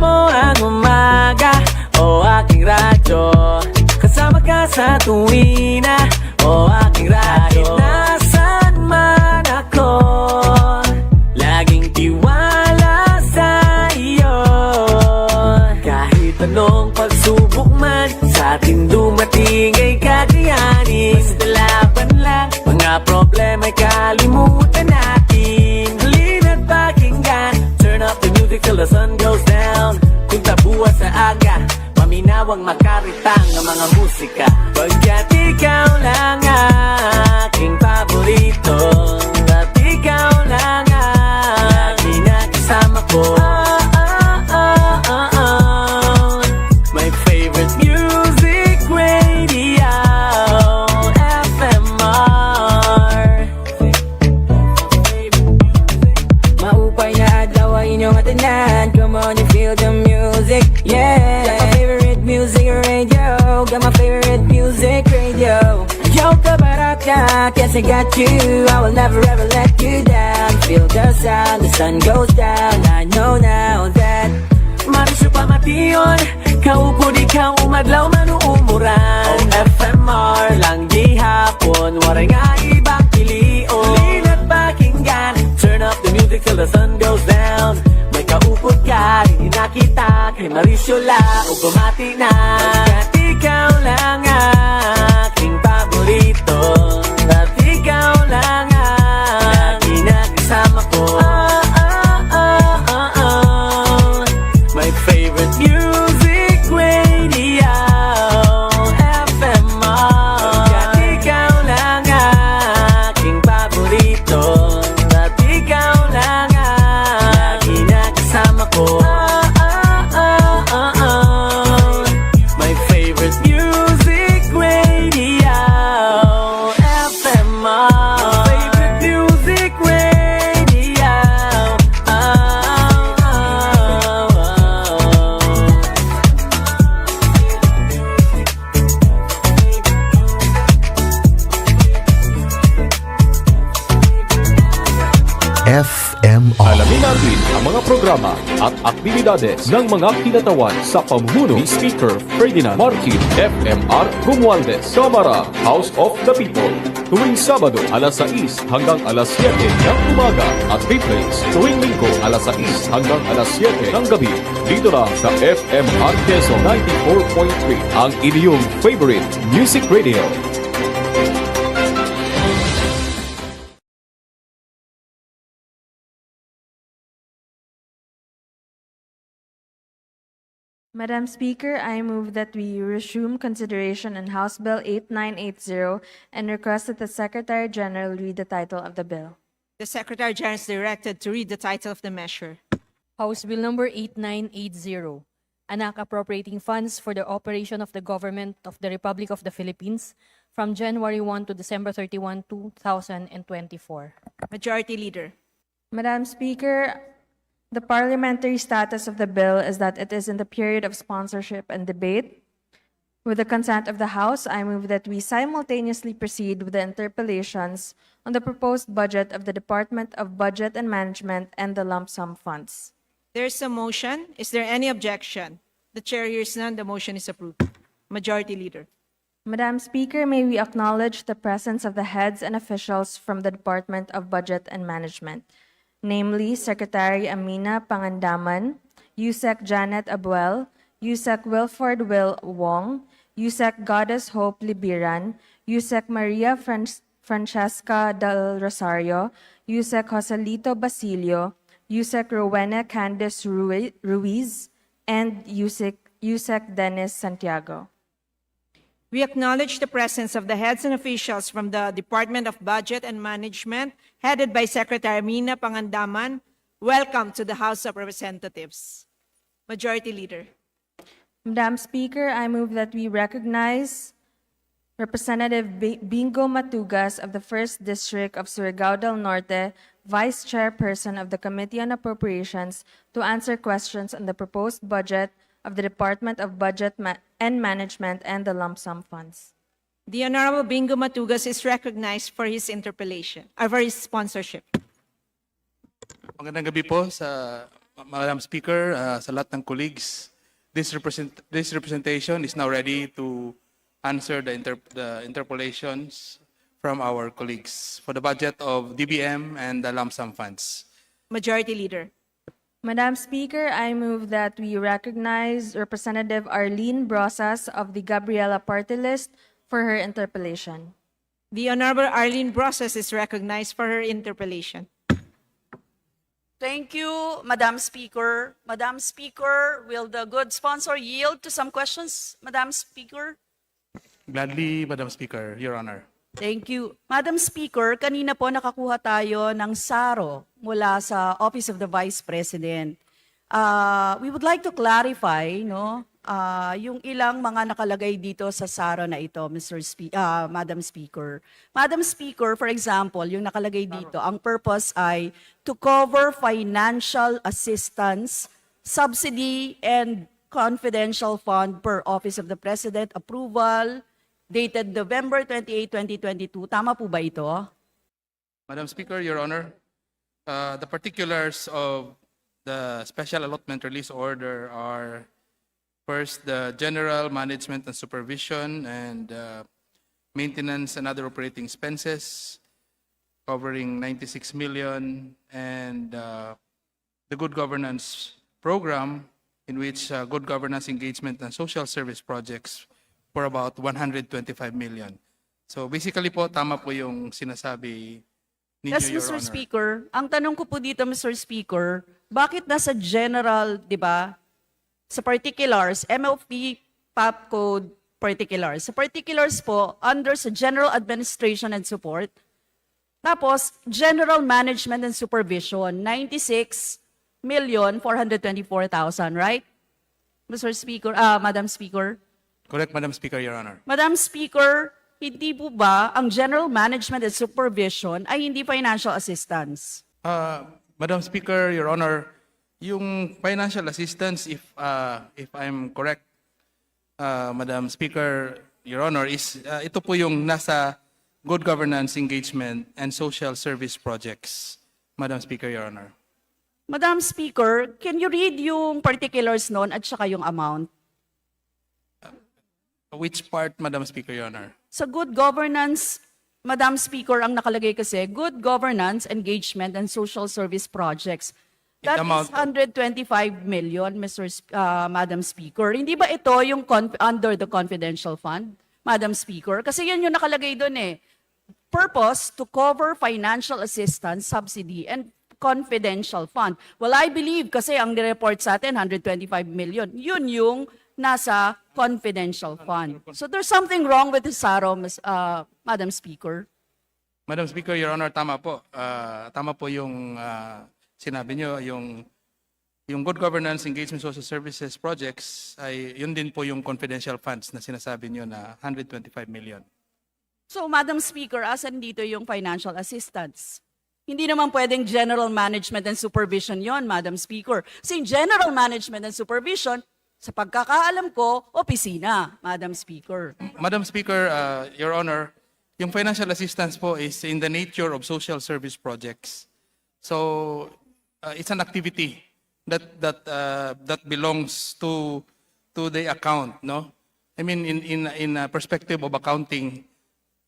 mo ang umaga, o aking radyo. Kasama ka sa tuwina, o aking radyo. Kahit nasan man ako, laging tiwala sa iyo. Kahit anong pagsubok man sa ating dumating ay kakayanin. Basta laban lang, mga problema'y kalimutan natin. Halina't pakinggan, turn up the music till the sun goes down. Kung tabuha sa aga, paminawang makaritang ang mga musika. Pagkat ikaw lang aking paborito, at ikaw lang lagi na kasama ko. My favorite music radio, FMR. Maupay na adlaw ay inyong atinan. Come on, you feel the music, yeah. Got my favorite music radio. Got my favorite music radio. Yo, kabaraka, guess I got you. I will never ever let you down. Feel the sound, the sun goes down. I know now that Marisyo pa mation, kaupod ikaw umadlaw manuumuran. O FMR lang gihapon, waray nga ibang pilion. Halina't pakinggan, turn up the music till the sun goes down. May kaupod ka, hindi nakita, kay Marisyo la o bumati na. Pagkat ikaw lang aking paborito, at ikaw lang lagi na kasama ko. My favorite music radio, FMR. Pagkat ikaw lang aking paborito, at ikaw lang lagi na kasama ko. My favorite music radio, FMR. Favorite music radio. FMR. Alamin natin ang mga programa at aktibidades ng mga kinatawan sa pamumuno ni Speaker Ferdinand Martin FMR Romualdez, Kamara, House of the People. Tuwing Sabado, alas 6 hanggang alas 7 ng umaga at replays tuwing Linggo, alas 6 hanggang alas 7 ng gabi. Dito lang sa FMR Quezon 94.3, ang inyong favorite music radio. Madam Speaker, I move that we resume consideration on House Bill 8980 and request that the Secretary General read the title of the bill. The Secretary General is directed to read the title of the measure. House Bill number 8980, an act appropriating funds for the operation of the government of the Republic of the Philippines from January 1 to December 31, 2024. Majority Leader. Madam Speaker, the parliamentary status of the bill is that it is in the period of sponsorship and debate. With the consent of the House, I move that we simultaneously proceed with the interpellations on the proposed budget of the Department of Budget and Management and the lump sum funds. There is a motion. Is there any objection? The chair hears none. The motion is approved. Majority Leader. Madam Speaker, may we acknowledge the presence of the heads and officials from the Department of Budget and Management, namely Secretary Amina Pangandaman, USEC Janet Abuel, USEC Wilford Will Wong, USEC Goddess Hope Libiran, USEC Maria Francesca del Rosario, USEC Joselito Basilio, USEC Rowena Candice Ruiz, and USEC Dennis Santiago. We acknowledge the presence of the heads and officials from the Department of Budget and Management, headed by Secretary Amina Pangandaman. Welcome to the House of Representatives. Majority Leader. Madam Speaker, I move that we recognize Representative Bingo Matugas of the 1st District of Surigao del Norte, Vice Chairperson of the Committee on Appropriations, to answer questions on the proposed budget of the Department of Budget and Management and the lump sum funds. The Honorable Bingo Matugas is recognized for his interpellation, or for his sponsorship. Magandang gabi po sa Madam Speaker, sa lahat ng colleagues, this representation is now ready to answer the interpolations from our colleagues for the budget of DBM and the lump sum funds. Majority Leader. Madam Speaker, I move that we recognize Representative Arlene Brosas of the Gabriela Party List for her interpellation. The Honorable Arlene Brosas is recognized for her interpellation. Thank you, Madam Speaker. Madam Speaker, will the good sponsor yield to some questions, Madam Speaker? Gladly, Madam Speaker, Your Honor. Thank you. Madam Speaker, kanina po nakakuha tayo ng SARO mula sa Office of the Vice President. We would like to clarify, no, yung ilang mga nakalagay dito sa SARO na ito, Madam Speaker. Madam Speaker, for example, yung nakalagay dito, ang purpose ay to cover financial assistance, subsidy, and confidential fund per Office of the President approval, dated November 28, 2022. Tama po ba ito? Madam Speaker, Your Honor, the particulars of the special allotment release order are first the general management and supervision and maintenance and other operating expenses covering 96 million, and the good governance program in which good governance engagement and social service projects for about 125 million. So basically po, tama po yung sinasabi ninyo, Yes, Your Mr. Honor. Speaker. Ang tanong ko po dito, Mr. Speaker, bakit nasa general, di ba, sa particulars, MOP PAP code particulars. Sa particulars po, under sa General Administration and Support, tapos General Management and Supervision, 96,424,000, right? Mr. Speaker, Madam Speaker. Correct, Madam Speaker, Your Honor. Madam Speaker, hindi po ba ang General Management and Supervision ay hindi financial assistance? Madam Speaker, Your Honor, yung financial assistance, if I'm correct, Madam Speaker, Your Honor, is ito po yung nasa good governance engagement and social service projects, Madam Speaker, Your Honor. Madam Speaker, can you read yung particulars noon at saka yung amount? Which part, Madam Speaker, Your Honor? Sa good governance, Madam Speaker, ang nakalagay kasi, good governance, engagement, and social service projects. That amount- is 125 million, Madam Speaker. Hindi ba ito yung under the confidential fund, Madam Speaker? Kasi yan yung nakalagay doon eh. Purpose to cover financial assistance, subsidy, and confidential fund. Well, I believe kasi ang nireport sa atin, 125 million. Yun yung nasa confidential fund. So there's something wrong with the SARO, Madam Speaker. Madam Speaker, Your Honor, tama po. Tama po yung sinabi nyo, yung good governance, engagement, social services projects, ay yun din po yung confidential funds na sinasabi nyo na 125 million. So, Madam Speaker, asan dito yung financial assistance? Hindi naman pwedeng general management and supervision yon, Madam Speaker. Kasi general management and supervision, sa pagkakaalam ko, opisina, Madam Speaker. Madam Speaker, Your Honor, yung financial assistance po is in the nature of social service projects. So, it's an activity that belongs to the account, no? I mean, in a perspective of accounting,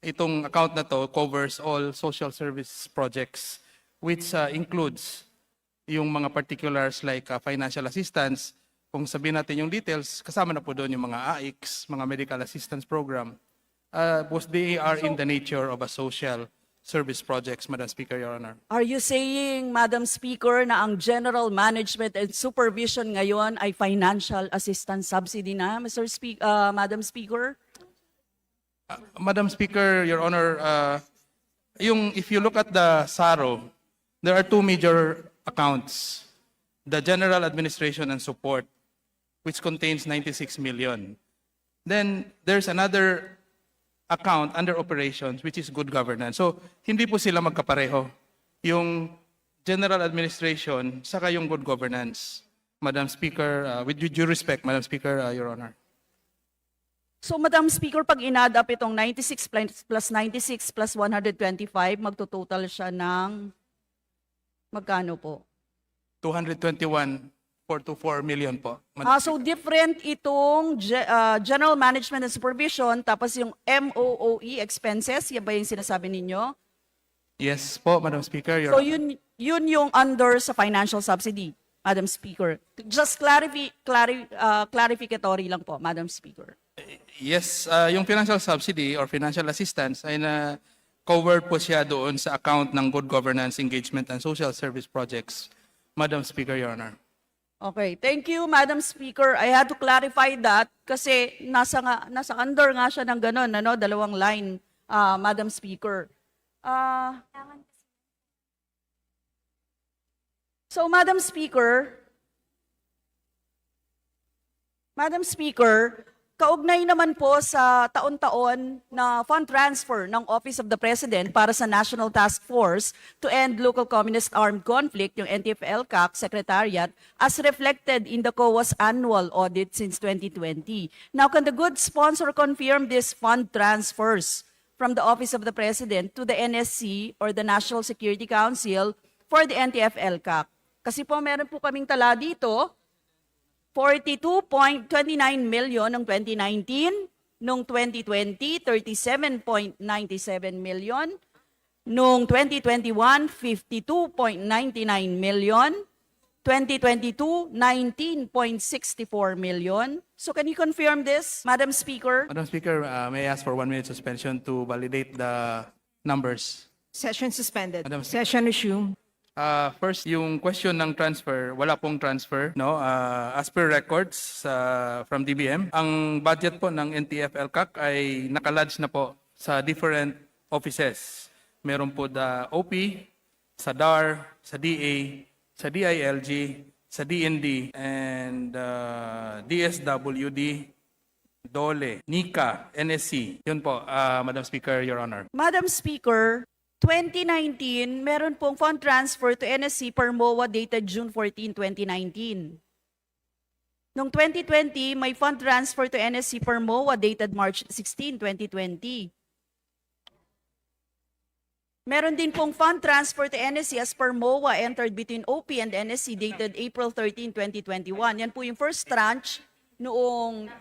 itong account na to covers all social service projects, which includes yung mga particulars like financial assistance. Kung sabihin natin yung details, kasama na po doon yung mga AICs, mga medical assistance program. Because they are in the nature of a social service projects, Madam Speaker, Your Honor. Are you saying, Madam Speaker, na ang general management and supervision ngayon ay financial assistance subsidy na, Madam Speaker? Madam Speaker, Your Honor, if you look at the SARO, there are two major accounts. The General Administration and Support, which contains 96 million. Then there's another account under operations, which is good governance. So, hindi po sila magkapareho. Yung general administration, saka yung good governance. Madam Speaker, with due respect, Madam Speaker, Your Honor. So, Madam Speaker, pag in-add up itong 96 plus 96 plus 125, magtototal siya ng magkano po? 221,424 million po. So different itong General Management and Supervision, tapos yung MOOE expenses, yan ba yung sinasabi ninyo? Yes po, Madam Speaker. So yun yung under sa financial subsidy, Madam Speaker. Just clarificatory lang po, Madam Speaker. Yes, yung financial subsidy or financial assistance ay covered po siya doon sa account ng Good Governance, Engagement, and Social Service Projects. Madam Speaker, Your Honor. Okay, thank you, Madam Speaker. I had to clarify that kasi nasa under nga siya ng ganun, ano, dalawang line, Madam Speaker. So, Madam Speaker, kaugnay naman po sa taon-taon na fund transfer ng Office of the President para sa National Task Force to End Local Communist Armed Conflict, yung NTF-ELCAC Secretariat, as reflected in the COA's annual audit since 2020. Now, can the good sponsor confirm these fund transfers from the Office of the President to the NSC or the National Security Council for the NTF-ELCAC? Kasi po meron po kaming tala dito, 42.29 million noong 2019, noong 2020, 37.97 million, noong 2021, 52.99 million, 2022, 19.64 million. So can you confirm this, Madam Speaker? Madam Speaker, may I ask for 1 minute suspension to validate the numbers? Session suspended. Madam Session resumed. First, yung question ng transfer, wala pong transfer, no? As per records from DBM, ang budget po ng NTF-ELCAC ay nakalodge na po sa different offices. Meron po the OP, sa DAR, sa DA, sa DILG, sa DND, and DSWD, DOLE, NICA, NSC. Yun po, Madam Speaker, Your Honor. Madam Speaker, 2019, meron pong fund transfer to NSC per MOA dated June 14, 2019. Noong 2020, may fund transfer to NSC per MOA dated March 16, 2020. Meron din pong fund transfer to NSC as per MOA entered between OP and NSC dated April 13, 2021. Yan po yung first tranche noong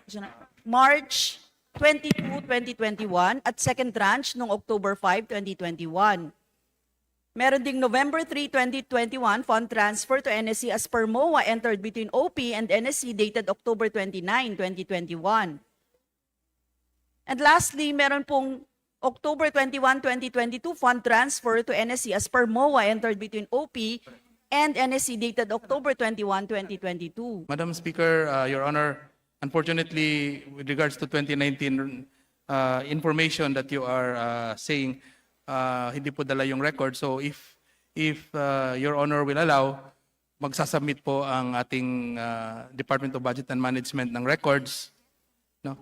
March 22, 2021 at second tranche noong October 5, 2021. Meron ding November 3, 2021 fund transfer to NSC as per MOA entered between OP and NSC dated October 29, 2021. And lastly, meron pong October 21, 2022 fund transfer to NSC as per MOA entered between OP and NSC dated October 21, 2022. Madam Speaker, Your Honor, unfortunately, with regards to 2019 information that you are saying, hindi po dala yung record. So if Your Honor will allow, magsasubmit po ang ating Department of Budget and Management ng records. No?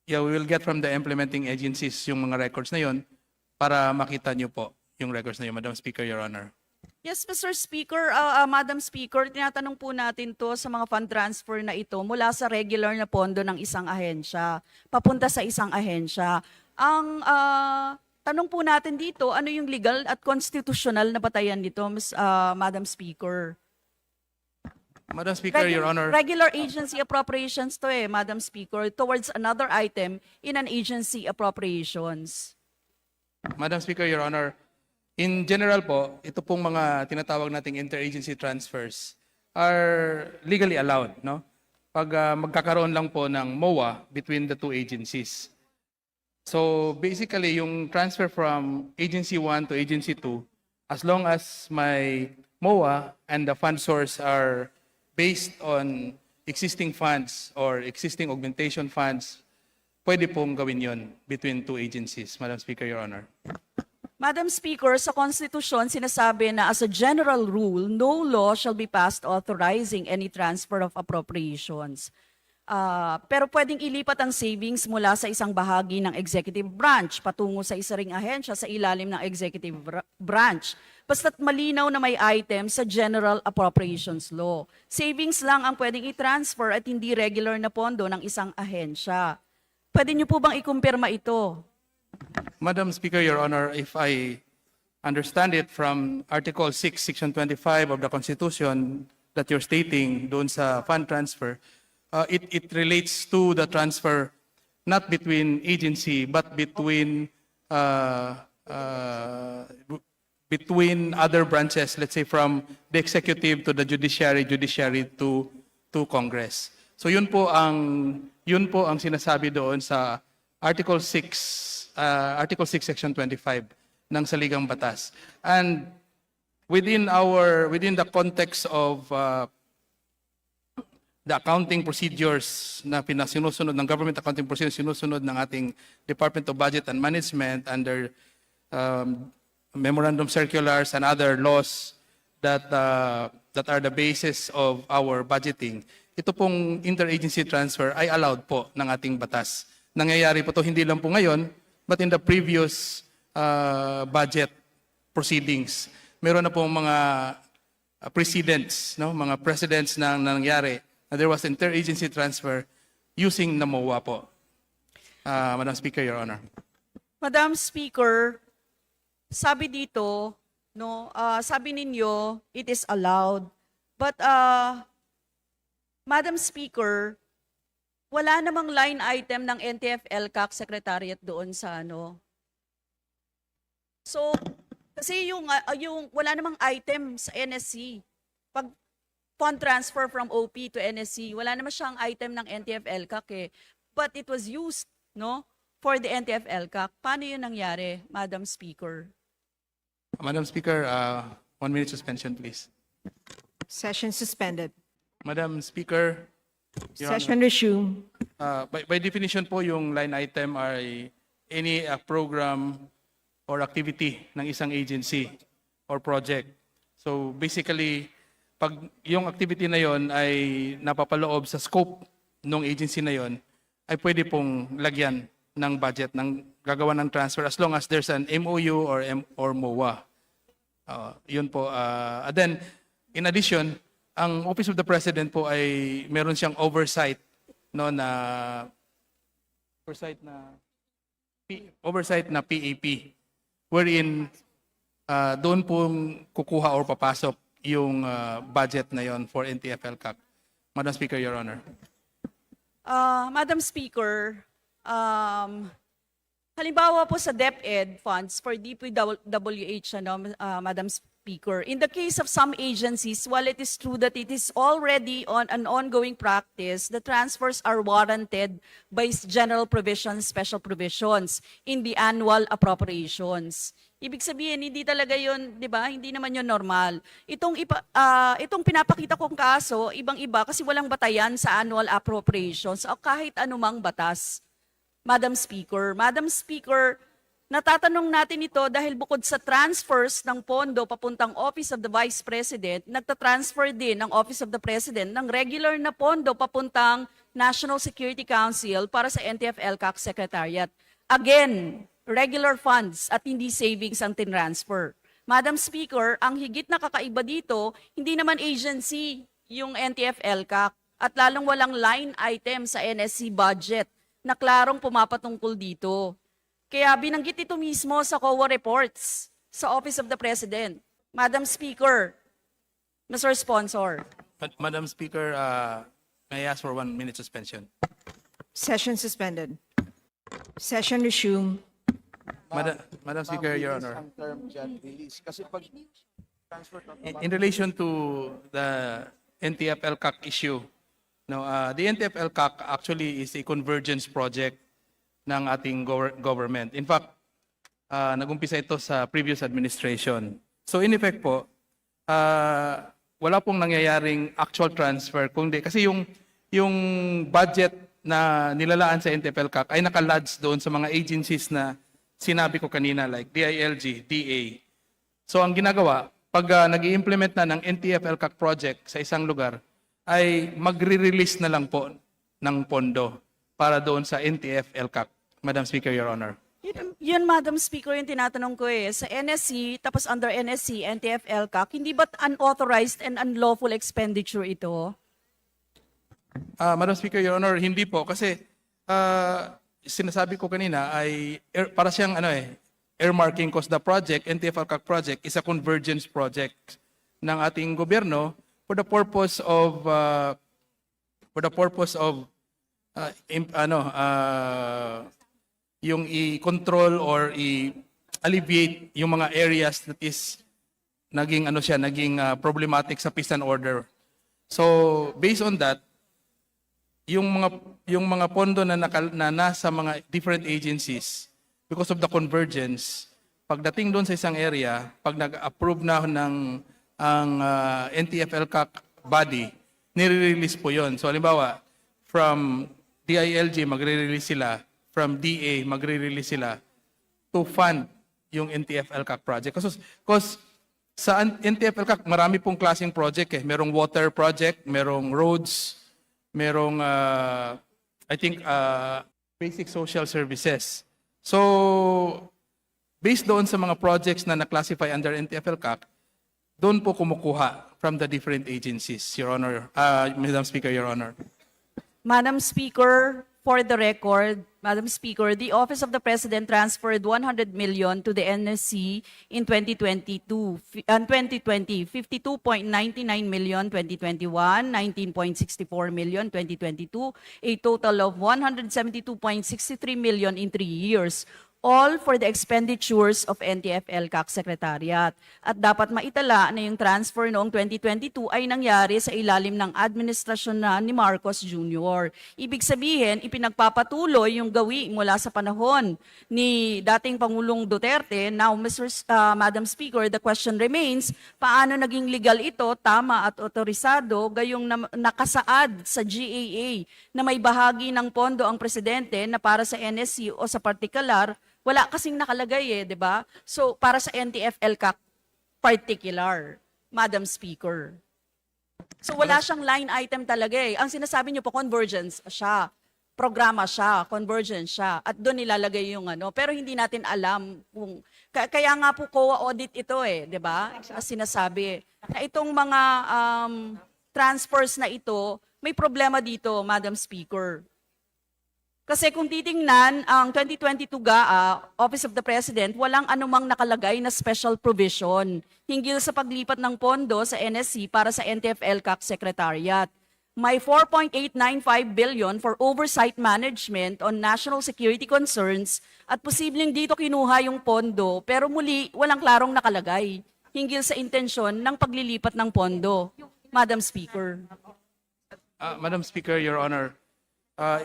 Yeah, we will get from the implementing agencies yung mga records na yon para makita nyo po yung records na yun, Madam Speaker, Your Honor. Yes, Mr. Speaker, Madam Speaker, tinatanong po natin to sa mga fund transfer na ito mula sa regular na pondo ng isang ahensya, papunta sa isang ahensya. Ang tanong po natin dito, ano yung legal at constitutional na batayan nito, Madam Speaker? Madam Speaker, Your Honor. Regular agency appropriations to Madam Speaker, towards another item in an agency appropriations. Madam Speaker, Your Honor, in general po, ito pong mga tinatawag nating interagency transfers are legally allowed, no? Pag magkakaroon lang po ng MOA between the two agencies. So basically, yung transfer from Agency 1 to Agency 2, as long as my MOA and the fund source are based on existing funds or existing augmentation funds, pwede pong gawin yon between two agencies, Madam Speaker, Your Honor. Madam Speaker, sa Konstitusyon, sinasabi na as a general rule, no law shall be passed authorizing any transfer of appropriations. Pero pwedeng ilipat ang savings mula sa isang bahagi ng executive branch patungo sa isa ring ahensya sa ilalim ng executive branch. Basta't malinaw na may item sa General Appropriations Law. Savings lang ang pwedeng i-transfer at hindi regular na pondo ng isang ahensya. Pwede niyo po bang ikumpirma ito? Madam Speaker, Your Honor, if I understand it from Article 6, Section 25 of the Constitution, that you're stating doon sa fund transfer, it relates to the transfer not between agency but between other branches, let's say from the executive to the judiciary, judiciary to Congress. So yun po ang sinasabi doon sa Article 6 Section 25 ng Saligang Batas. And within the context of the accounting procedures na sinusunod ng government accounting procedures sinusunod ng ating Department of Budget and Management under memorandum circulars and other laws that are the basis of our budgeting. Ito pong interagency transfer ay allowed po ng ating batas. Nangyayari po to hindi lang po ngayon, but in the previous budget proceedings. Meron na pong mga precedents, no? Mga precedents na nangyari na there was interagency transfer using NAMOA po. Madam Speaker, Your Honor. Madam Speaker, sabi dito, no, sabi ninyo, it is allowed. But, Madam Speaker, wala namang line item ng NTF-ELCAC Secretariat doon sa ano. So, kasi yung wala namang item sa NSC. Pag fund transfer from OP to NSC, wala naman siyang item ng NTF-ELCAC eh. But it was used, no, for the NTF-ELCAC. Paano yun nangyari, Madam Speaker? Madam Speaker, 1 minute suspension, please. Session suspended. Madam Speaker, Your Session resumed. by definition po, yung line item ay any program or activity ng isang agency or project. So basically, pag yung activity na yon ay napapaloob sa scope ng agency na yon, ay pwede pong lagyan ng budget, ng gagawa ng transfer as long as there's an MOU or MOA. Yun po. And then, in addition, ang Office of the President po ay meron siyang oversight, no, na PAP, wherein doon pong kukuha or papasok yung budget na yon for NTF-ELCAC. Madam Speaker, Your Honor. Madam Speaker, halimbawa po sa DepEd funds for DPWH, ano, Madam Speaker, in the case of some agencies, while it is true that it is already on an ongoing practice, the transfers are warranted by general provisions, special provisions in the annual appropriations. Ibig sabihin, hindi talaga yun, di ba? Hindi naman yun normal. Itong pinapakita kong kaso, ibang-iba kasi walang batayan sa annual appropriations o kahit anumang batas. Madam Speaker, natatanong natin ito dahil bukod sa transfers ng pondo papuntang Office of the Vice President, nagtatransfer din ng Office of the President ng regular na pondo papuntang National Security Council para sa NTF-ELCAC Secretariat. Again, regular funds at hindi savings ang tinransfer. Madam Speaker, ang higit na kakaiba dito, hindi naman agency yung NTF-ELCAC at lalong walang line item sa NSC budget na klarong pumapatungkol dito. Kaya binanggit ito mismo sa COA reports sa Office of the President. Madam Speaker, Mr. Sponsor. Madam Speaker, may I ask for 1 minute suspension? Session suspended. Session resumed. Madam Speaker, Your Honor. In relation to the NTF-ELCAC issue, no, the NTF-ELCAC actually is a convergence project ng ating government. In fact, nag-umpisa ito sa previous administration. So in effect po, wala pong nangyayaring actual transfer, kundi kasi yung budget na nilalaan sa NTF-ELCAC ay nakalodge doon sa mga agencies na sinabi ko kanina like DILG, DA. So ang ginagawa, pag nag-i-implement na ng NTF-ELCAC project sa isang lugar, ay magre-release na lang po ng pondo para doon sa NTF-ELCAC. Madam Speaker, Your Honor. Yun, Madam Speaker, yung tinatanong ko eh. Sa NSC, tapos under NSC, NTF-ELCAC, hindi ba't unauthorized and unlawful expenditure ito? Madam Speaker, Your Honor, hindi po. Kasi sinasabi ko kanina ay para siyang earmarking because the project, NTF-ELCAC project, is a convergence project ng ating gobyerno for the purpose of yung i-control or i-alleviate yung mga areas that is naging problematic sa peace and order. So based on that, yung mga pondo na nasa mga different agencies, because of the convergence, pagdating doon sa isang area, pag nag-approve na ang NTF-ELCAC body, nire-release po yon. So halimbawa, from DILG magre-release sila, from DA magre-release sila to fund yung NTF-ELCAC project. Because sa NTF-ELCAC, marami pong klaseng project eh. Merong water project, merong roads, merong basic social services. So based doon sa mga projects na na-classify under NTF-ELCAC, doon po kumukuha from the different agencies, Your Honor, Madam Speaker, Your Honor. Madam Speaker, for the record, Madam Speaker, the Office of the President transferred 100 million to the NSC in 2020, 52.99 million 2021, 19.64 million 2022, a total of 172.63 million in 3 years. All for the expenditures of NTF-ELCAC Secretariat. At dapat maitala na yung transfer noong 2022 ay nangyari sa ilalim ng administrasyon na ni Marcos Jr. Ibig sabihin, ipinagpapatuloy yung gawi mula sa panahon ni dating Pangulong Duterte. Now, Madam Speaker, the question remains, paano naging legal ito, tama at otorisado, gayong nakasaad sa GAA na may bahagi ng pondo ang presidente na para sa NSC o sa partikular, wala kasing nakalagay di ba? So, para sa NTF-ELCAC particular, Madam Speaker. So, wala siyang line item talaga Ang sinasabi niyo po, convergence siya, programa siya, convergence siya, at doon nilalagay yung pero hindi natin alam kung, kaya nga po COA audit ito di ba? As sinasabi, na itong mga transfers na ito, may problema dito, Madam Speaker. Kasi kung titingnan ang 2022 GAA, Office of the President, walang anumang nakalagay na special provision hinggil sa paglipat ng pondo sa NSC para sa NTF-ELCAC Secretariat. May 4.895 billion for oversight management on national security concerns at posibleng dito kinuha yung pondo pero muli walang klarong nakalagay hinggil sa intensyon ng paglilipat ng pondo. Madam Speaker. Madam Speaker, Your Honor,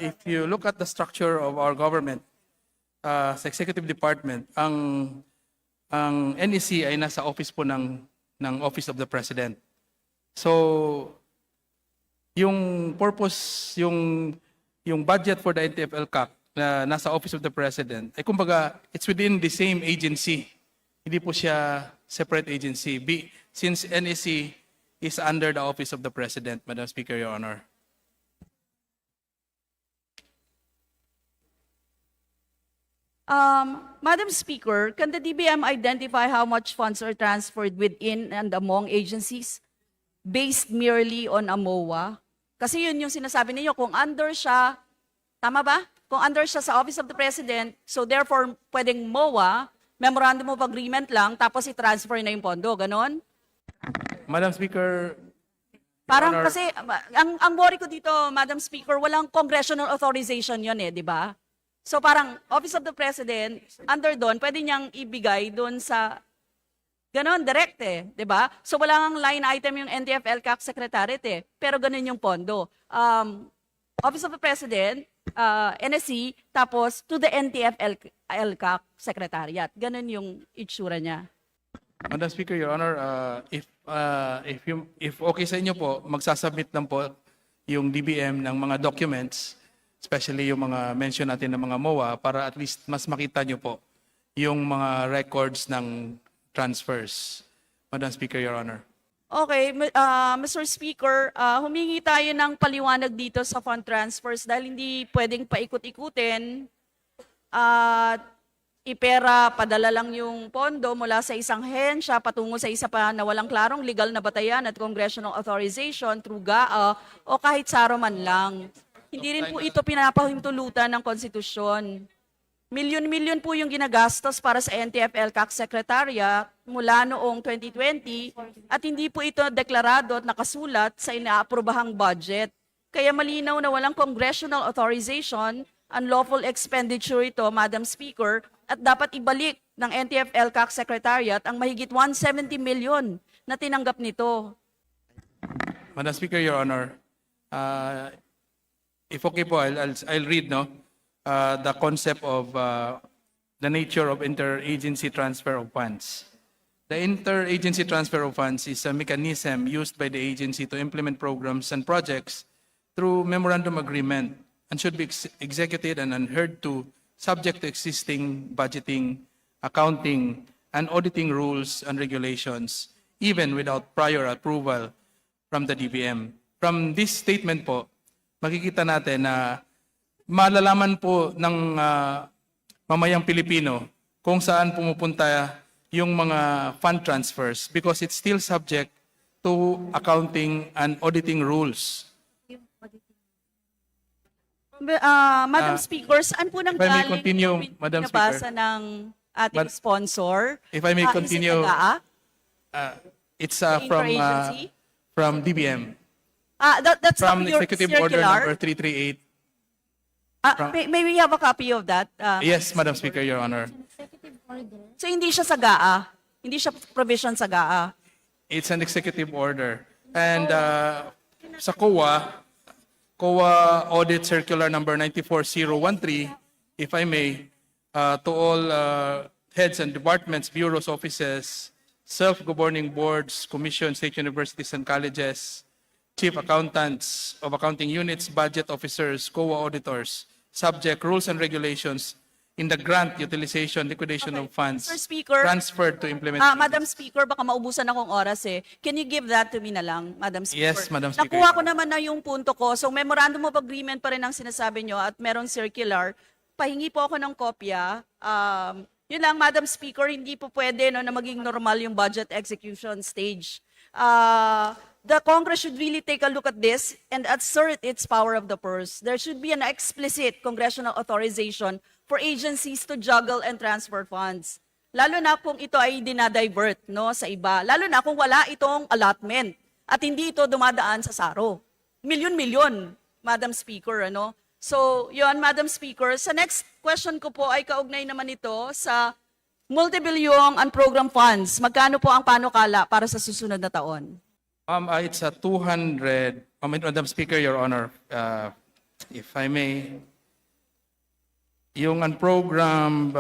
if you look at the structure of our government, sa Executive Department, ang NEC ay nasa office po ng Office of the President. So, yung purpose, yung budget for the NTF-ELCAC na nasa Office of the President, ay kumbaga, it's within the same agency. Hindi po siya separate agency. Since NEC is under the Office of the President, Madam Speaker, Your Honor. Madam Speaker, can the DBM identify how much funds are transferred within and among agencies based merely on a MOA? Kasi yun yung sinasabi ninyo, kung under siya, tama ba? Kung under siya sa Office of the President, so therefore pwedeng MOA, Memorandum of Agreement lang, tapos i-transfer na yung pondo, ganon? Madam Speaker, Parang Honor, kasi, ang worry ko dito, Madam Speaker, walang congressional authorization yun di ba? So parang Office of the President, under doon, pwede niyang ibigay doon sa, ganon, direct di ba? So wala ngang line item yung NTF-ELCAC Secretariat pero ganon yung pondo. Office of the President, NSC, tapos to the NTF-ELCAC Secretariat. Ganon yung itsura niya. Madam Speaker, Your Honor, if okay sa inyo po, magsasubmit lang po yung DBM ng mga documents, especially yung mga mention natin ng mga MOA, para at least mas makita nyo po yung mga records ng transfers. Madam Speaker, Your Honor. Okay, Mr. Speaker, humingi tayo ng paliwanag dito sa fund transfers dahil hindi pwedeng paikot-ikutin at ipera, padala lang yung pondo mula sa isang hensya patungo sa isa pa na walang klarong legal na batayan at congressional authorization through GAA o kahit saro man lang. Hindi rin po ito pinapahintulutan ng konstitusyon. Milyon-milyon po yung ginagastos para sa NTF-ELCAC Secretariat, mula noong 2020 at hindi po ito deklarado at nakasulat sa inaaprobahang budget. Kaya malinaw na walang congressional authorization, unlawful expenditure ito, Madam Speaker, at dapat ibalik ng NTF-ELCAC Secretariat ang mahigit 170 million na tinanggap nito. Madam Speaker, Your Honor, if okay po, I'll read the concept of the nature of interagency transfer of funds. The interagency transfer of funds is a mechanism used by the agency to implement programs and projects through memorandum agreement and should be executed and adhered to subject to existing budgeting, accounting, and auditing rules and regulations, even without prior approval from the DBM. From this statement po, makikita natin na malalaman po ng mamayang Pilipino kung saan pumupunta yung mga fund transfers because it's still subject to accounting and auditing rules. Madam Speaker, saan po nang if I may galing continue, yung Madam pinabasa Speaker. ng ating sponsor? If I may continue, Is it NGA? it's The interagency? from DBM, That's from your Executive Order circular. number 338. May we have a copy of that? Yes, Madam Speaker, Your Honor. So hindi siya sa GAA? Hindi siya provision sa GAA? It's an executive order. And sa COA Audit Circular number 94013, if I may, to all heads and departments, bureaus, offices, self-governing boards, commissions, state universities and colleges, chief accountants of accounting units, budget officers, COA auditors, subject rules and regulations in the grant, utilization, liquidation of funds Mr. Speaker, transferred to implement. Madam Speaker, baka maubusan akong oras eh. Can you give that to me na lang, Madam Speaker? Yes, Madam Speaker. Nakuha ko naman na yung punto ko. So memorandum of agreement pa rin ang sinasabi nyo at merong circular. Pahingi po ako ng kopya. Yun lang, Madam Speaker, hindi po pwede na maging normal yung budget execution stage. The Congress should really take a look at this and assert its power of the purse. There should be an explicit congressional authorization for agencies to juggle and transfer funds. Lalo na kung ito ay dinadivert sa iba. Lalo na kung wala itong allotment at hindi ito dumadaan sa SARO. Milyon-milyon, Madam Speaker. So, yun, Madam Speaker. Sa next question ko po ay kaugnay naman ito sa multibilyong unprogrammed funds. Magkano po ang panukala para sa susunod na taon? It's a 200, Madam Speaker, Your Honor, if I may, yung unprogrammed,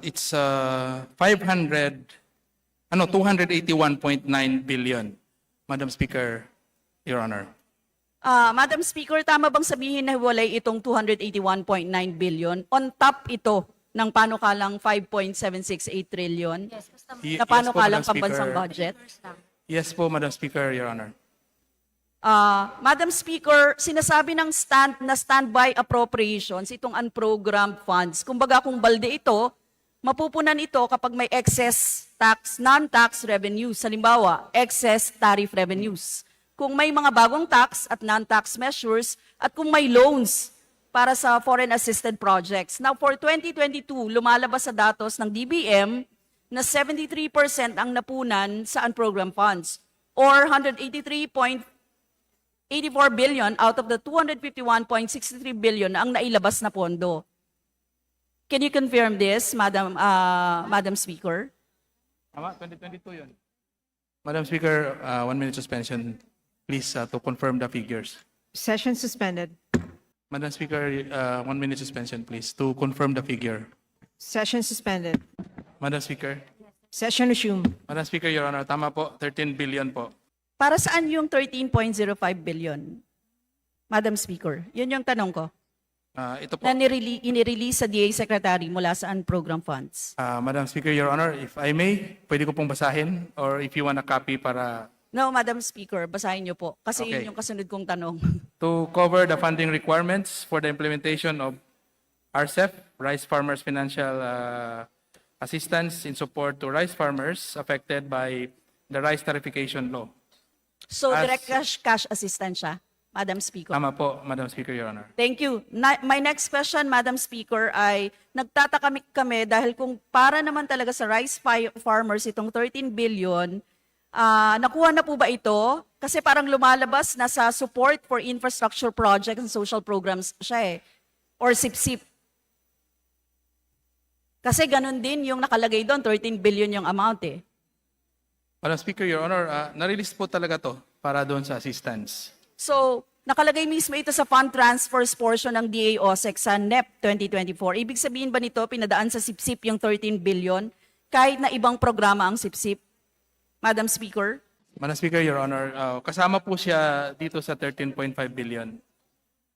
it's 281.9 billion, Madam Speaker, Your Honor. Madam Speaker, tama bang sabihin na walay itong 281.9 billion? On top ito ng panukalang 5.768 trillion? Na panukalang Madam Speaker. pambansang budget? Yes po, Madam Speaker, Your Honor. Madam Speaker, sinasabi ng standby appropriations, itong unprogrammed funds. Kumbaga kung balde ito, mapupunan ito kapag may excess tax, non-tax revenues. Halimbawa, excess tariff revenues. Kung may mga bagong tax at non-tax measures, at kung may loans para sa foreign assisted projects. Now, for 2022, lumalabas sa datos ng DBM na 73% ang napunan sa unprogrammed funds or 183.84 billion out of the 251.63 billion ang nailabas na pondo. Can you confirm this, Madam Speaker? Tama, 2022 yun. Madam Speaker, 1 minute suspension, please, to confirm the figures. Session suspended. Madam Speaker, 1 minute suspension, please, to confirm the figure. Session suspended. Madam Speaker. Session resumed. Madam Speaker, Your Honor, tama po, 13 billion po. Para saan yung 13.05 billion? Madam Speaker, yun yung tanong ko. Ito po. Na inirelease sa DA Secretary mula sa unprogrammed funds. Madam Speaker, Your Honor, if I may, pwede ko pong basahin or if you want a copy para No, Madam Speaker, basahin niyo po. Kasi Okay. yun yung kasunod kong tanong. to cover the funding requirements for the implementation of RCEF, Rice Farmers Financial Assistance in support to rice farmers affected by the rice tariffication law. So, As- direct cash assistance siya? Madam Speaker. Tama po, Madam Speaker, Your Honor. Thank you. My next question, Madam Speaker, ay nagtataka kami dahil kung para naman talaga sa rice farmers itong 13 billion, nakuha na po ba ito? Kasi parang lumalabas na sa support for infrastructure projects and social programs siya or SIP-SIP. Kasi ganun din yung nakalagay doon, 13 billion yung amount Madam Speaker, Your Honor, na-release po talaga to para doon sa assistance. So, nakalagay mismo ito sa fund transfers portion ng DA-OSEC sa NEP 2024. Ibig sabihin ba nito, pinadaan sa SIP-SIP yung 13 billion kahit na ibang programa ang SIP-SIP? Madam Speaker? Madam Speaker, Your Honor, kasama po siya dito sa 13.5 billion.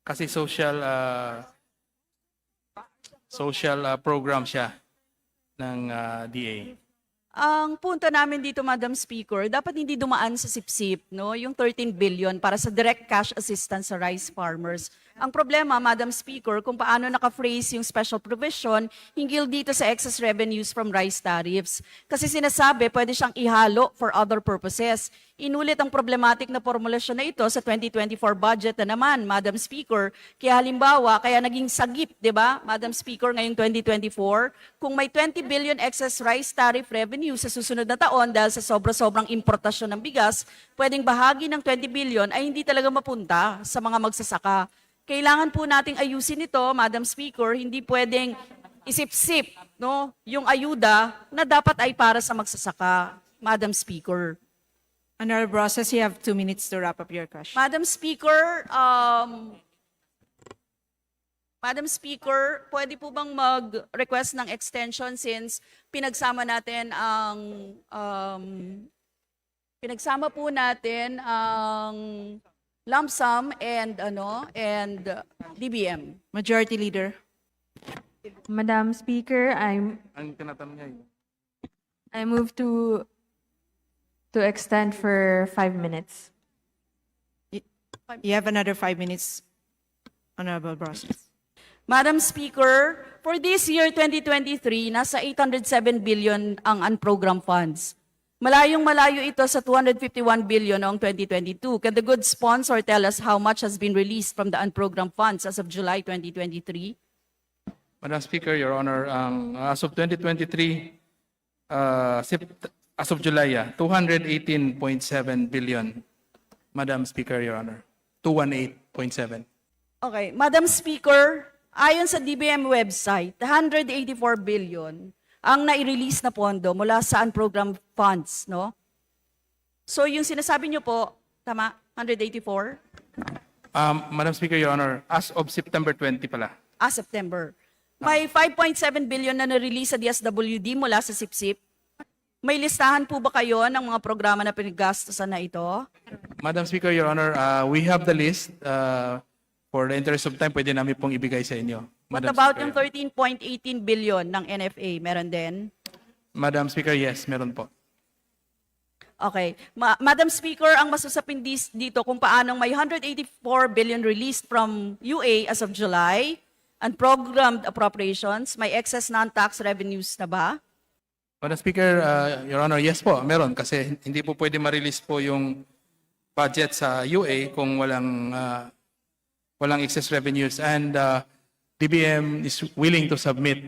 Kasi social program siya ng DA. Ang punto namin dito, Madam Speaker, dapat hindi dumaan sa SIP-SIP, no? Yung 13 billion para sa direct cash assistance sa rice farmers. Ang problema, Madam Speaker, kung paano naka-phrase yung special provision hinggil dito sa excess revenues from rice tariffs. Kasi sinasabi, pwede siyang ihalo for other purposes. Inulit ang problematic na formulasyon na ito sa 2024 budget na naman, Madam Speaker. Kaya halimbawa, kaya naging sagip, di ba, Madam Speaker, ngayong 2024, kung may 20 billion excess rice tariff revenue sa susunod na taon dahil sa sobrang importasyon ng bigas, pwedeng bahagi ng 20 billion ay hindi talaga mapunta sa mga magsasaka. Kailangan po nating ayusin ito, Madam Speaker, hindi pwedeng isip-sip, no, yung ayuda na dapat ay para sa magsasaka, Madam Speaker. Honorable Brosas, you have 2 minutes to wrap up your question. Madam Speaker, pwede po bang mag-request ng extension since pinagsama po natin ang lump sum and DBM. Majority Leader. Madam Speaker, Ang tinatanong niya I move to extend for 5 minutes. You have another 5 minutes, Honorable Brosas. Madam Speaker, for this year 2023, nasa 807 billion ang unprogrammed funds. Malayong-malayo ito sa 251 billion noong 2022. Can the good sponsor tell us how much has been released from the unprogrammed funds as of July 2023? Madam Speaker, Your Honor, as of 2023, as of July, 218.7 billion. Madam Speaker, Your Honor, 218.7. Okay, Madam Speaker, ayon sa DBM website, 184 billion ang nai-release na pondo mula sa unprogrammed funds, no? So yung sinasabi niyo po, tama, 184? Madam Speaker, Your Honor, as of September 20 pala. September. May 5.7 billion na na-release sa DSWD mula sa SIP-SIP. May listahan po ba kayo ng mga programa na pinagastusan na ito? Madam Speaker, Your Honor, we have the list. For the interest of time, pwede namin pong ibigay sa inyo. What Madam about Speaker. yung 13.18 billion ng NFA? Meron din? Madam Speaker, yes, meron po. Okay. Madam Speaker, ang masusapin dito kung paanong may 184 billion released from UA as of July, unprogrammed appropriations, may excess non-tax revenues na ba? Madam Speaker, Your Honor, yes po, meron. Kasi hindi po pwede ma-release po yung budget sa UA kung walang excess revenues. And DBM is willing to submit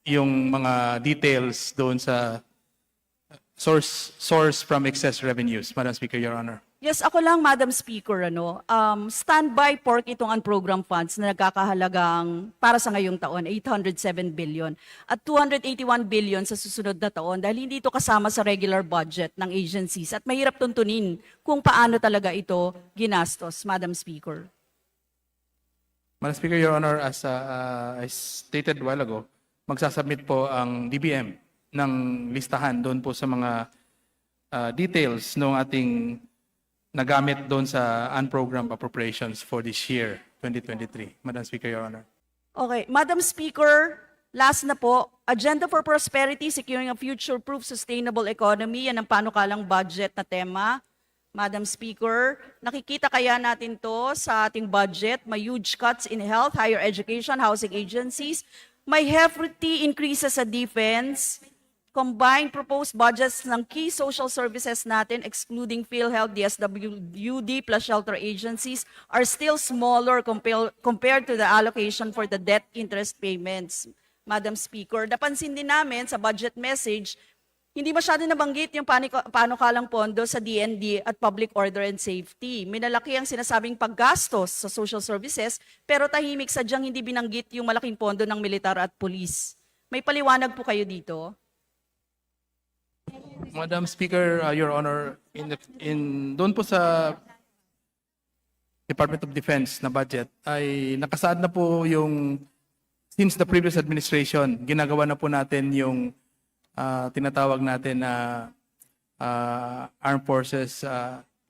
yung mga details doon sa source from excess revenues, Madam Speaker, Your Honor. Yes, ako lang, Madam Speaker, standby pork itong unprogrammed funds na nagkakahalagang para sa ngayong taon, 807 billion at 281 billion sa susunod na taon dahil hindi ito kasama sa regular budget ng agencies at mahirap tuntunin kung paano talaga ito ginastos, Madam Speaker. Madam Speaker, Your Honor, as I stated a while ago, magsasubmit po ang DBM ng listahan doon po sa mga details ng ating nagamit doon sa unprogrammed appropriations for this year, 2023. Madam Speaker, Your Honor. Okay, Madam Speaker, last na po, Agenda for Prosperity, Securing a Future-Proof Sustainable Economy, yan ang panukalang budget na tema. Madam Speaker, nakikita kaya natin to sa ating budget, may huge cuts in health, higher education, housing agencies, may hefty increases sa defense, combined proposed budgets ng key social services natin, excluding PhilHealth, DSWD, plus shelter agencies, are still smaller compared to the allocation for the debt interest payments. Madam Speaker, napansin din namin sa budget message, hindi masyado nabanggit yung panukalang pondo sa DND at Public Order and Safety. Minalaki ang sinasabing paggastos sa social services, pero tahimik sadyang hindi binanggit yung malaking pondo ng militar at pulis. May paliwanag po kayo dito? Madam Speaker, Your Honor, doon po sa Department of Defense na budget ay nakasaad na po yung since the previous administration, ginagawa na po natin yung tinatawag natin na Armed Forces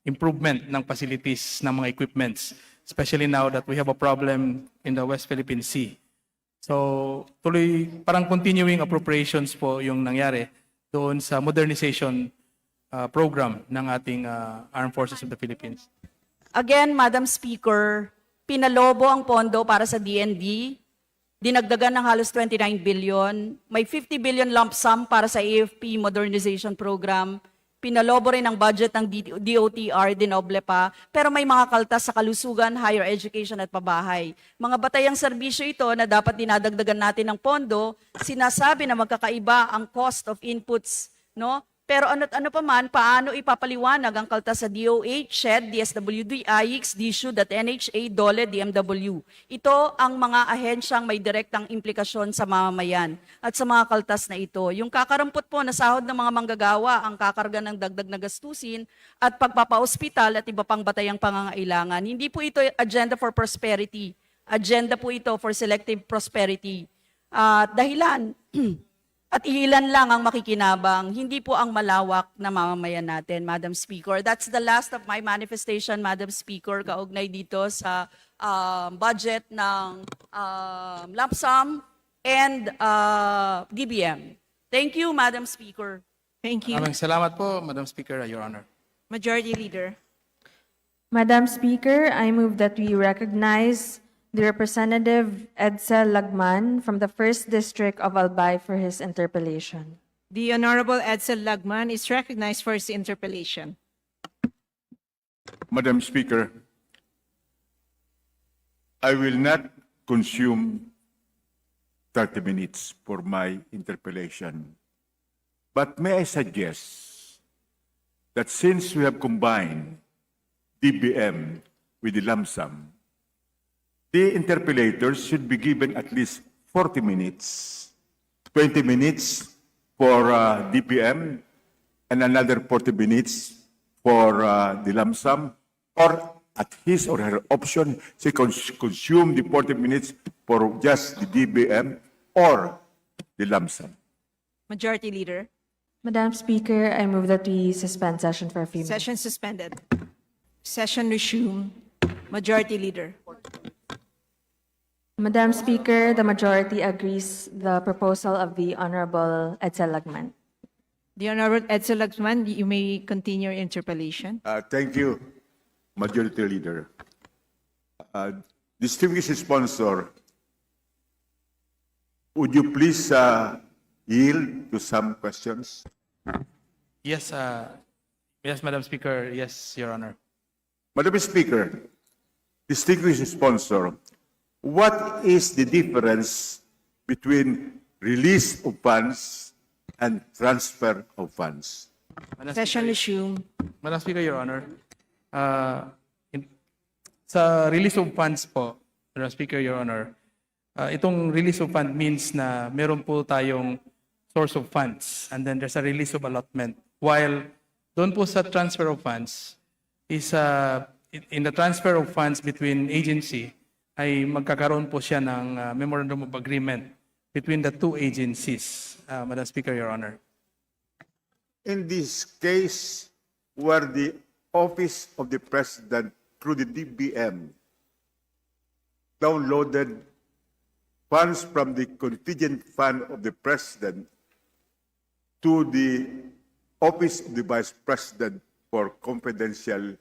improvement ng facilities ng mga equipments, especially now that we have a problem in the West Philippine Sea. So, tuloy, parang continuing appropriations po yung nangyari doon sa modernization program ng ating Armed Forces of the Philippines. Again, Madam Speaker, pinalobo ang pondo para sa DND, dinagdagan ng halos 29 billion, may 50 billion lump sum para sa AFP modernization program, pinalobo rin ang budget ng DOTR, dinoble pa, pero may mga kaltas sa kalusugan, higher education at pabahay. Mga batayang serbisyo ito na dapat dinadagdagan natin ng pondo, sinasabi na magkakaiba ang cost of inputs, no? Pero ano pa man, paano ipapaliwanag ang kaltas sa DOH, SHED, DSWD, IX, DSUD at NHA, DOLE, DMW? Ito ang mga ahensyang may direktang implikasyon sa mamamayan at sa mga kaltas na ito. Yung kakarampot po na sahod ng mga manggagawa ang kakarga ng dagdag na gastusin at pagpapaospital at iba pang batayang pangangailangan. Hindi po ito agenda for prosperity. Agenda po ito for selective prosperity. Dahilan, at ilan lang ang makikinabang, hindi po ang malawak na mamamayan natin, Madam Speaker. That's the last of my manifestation, Madam Speaker, kaugnay dito sa budget ng lump sum and DBM. Thank you, Madam Speaker. Thank you. Maraming salamat po, Madam Speaker, Your Honor. Majority Leader. Madam Speaker, I move that we recognize the Representative Edsel Lagman from the 1st District of Albay for his interpellation. The Honorable Edsel Lagman is recognized for his interpellation. Madam Speaker, I will not consume 30 minutes for my interpellation. But may I suggest that since we have combined DBM with the lump sum, the interpellators should be given at least 40 minutes, 20 minutes for DPM, and another 40 minutes for the lump sum, or at his or her option, she consume the 40 minutes for just the DBM or the lump sum. Majority Leader. Madam Speaker, I move that we suspend session for a few minutes. Session suspended. Session resumed. Majority Leader. Madam Speaker, the majority agrees the proposal of the Honorable Edsel Lagman. The Honorable Edsel Lagman, you may continue your interpellation. Thank you, Majority Leader. Distinguished sponsor, would you please yield to some questions? Yes, yes, Madam Speaker. Yes, Your Honor. Madam Speaker, distinguished sponsor, what is the difference between release of funds and transfer of funds? Madam Session Speaker, resumed. Madam Speaker, Your Honor, sa release of funds po, Madam Speaker, Your Honor, itong release of fund means na meron po tayong source of funds and then there's a release of allotment. While doon po sa transfer of funds, is in the transfer of funds between agency, ay magkakaroon po siya ng memorandum of agreement between the two agencies, Madam Speaker, Your Honor. In this case, where the Office of the President through the DBM downloaded funds from the contingent fund of the President to the Office of the Vice President for confidential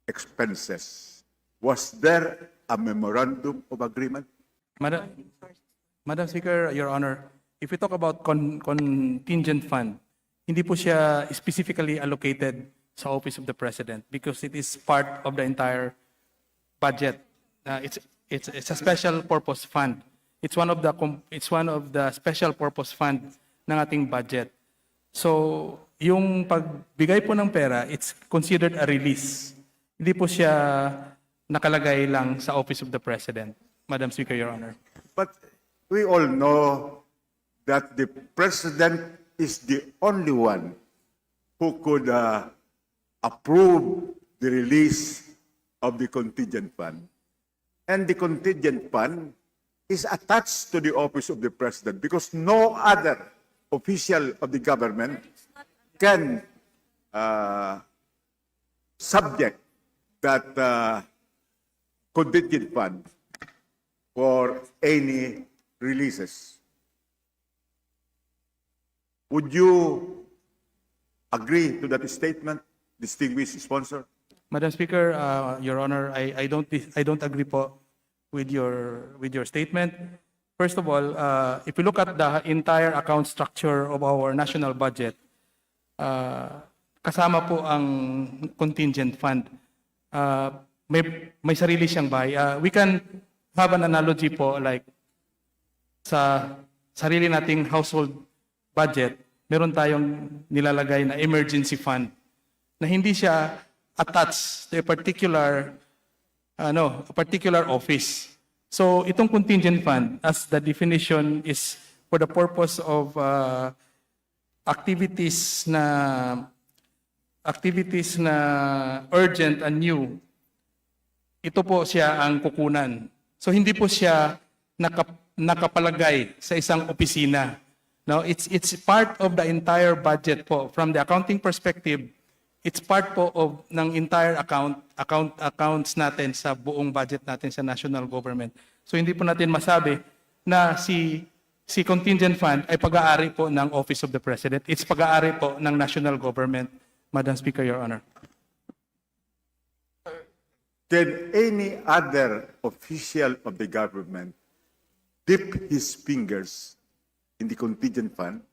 expenses, was there a memorandum of agreement? Madam Speaker, Your Honor, if we talk about contingent fund, hindi po siya specifically allocated sa Office of the President because it is part of the entire budget. It's a special purpose fund. It's one of the special purpose fund ng ating budget. So, yung pagbigay po ng pera, it's considered a release. Hindi po siya nakalagay lang sa Office of the President, Madam Speaker, Your Honor. But we all know that the President is the only one who could approve the release of the contingent fund. And the contingent fund is attached to the Office of the President because no other official of the government can subject that contingent fund for any releases. Would you agree to that statement, distinguished sponsor? Madam Speaker, Your Honor, I don't agree po with your statement. First of all, if you look at the entire account structure of our national budget, kasama po ang contingent fund. May sarili siyang bahay. We can have an analogy po like sa sarili nating household budget, meron tayong nilalagay na emergency fund na hindi siya attached to a particular office. So itong contingent fund, as the definition is for the purpose of activities na urgent and new, ito po siya ang kukunan. So hindi po siya nakapalagay sa isang opisina. No, it's part of the entire budget po. From the accounting perspective, it's part po of ng entire accounts natin sa buong budget natin sa national government. So hindi po natin masabi na si contingent fund ay pag-aari po ng Office of the President. It's pag-aari po ng national government, Madam Speaker, Your Honor. Can any other official of the government dip his fingers in the contingent fund?